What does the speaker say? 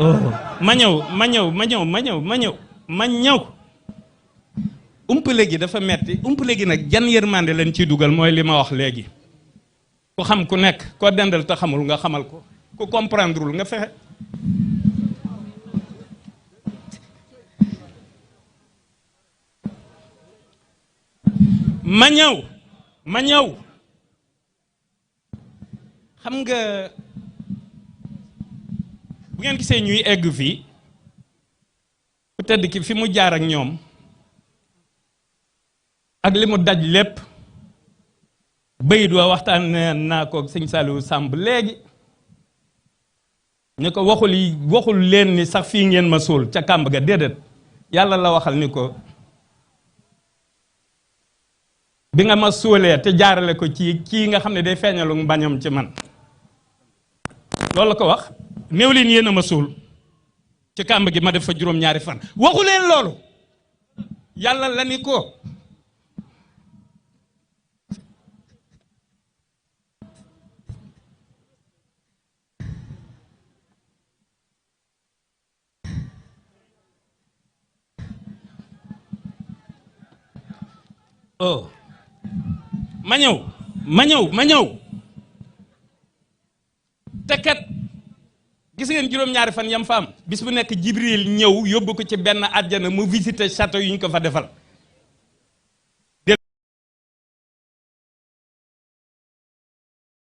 oh ma ñëw umpale gi dafa metti umpale gi nag jan yërmande leen ciy dugal mooy li ma wax léegi ku xam ku nekk koo dendal te xamul nga xamal ko ku comprendrewul nga fexe ma ñëw xam nga bu ngeen gisee ñuy egg fii ku tedd ki fi mu jaar ak ñoom ak li mu daj lépp bayit wa waxtaan naa ko sëñ Saliou Samb léegi ne ko waxul leen ni sax fii ngeen ma suul ca kàmb ga déedéet yàlla la waxal ni ko bi nga ma suulee te jaarale ko ci kii nga xam ne day feeñalu mbañam ci man loolu la ko wax néew leen yéen a ma suul ci kàmb gi ma def fa juróom-ñaari fan waxu leen loolu yàlla la ni ko oh ma ñëw te kat gis ngeen juróom-ñaari fan yam fa am bis bu nekk Jibril ñëw yóbbu ko ci benn àjjana mu visité château yu ñu ko fa defal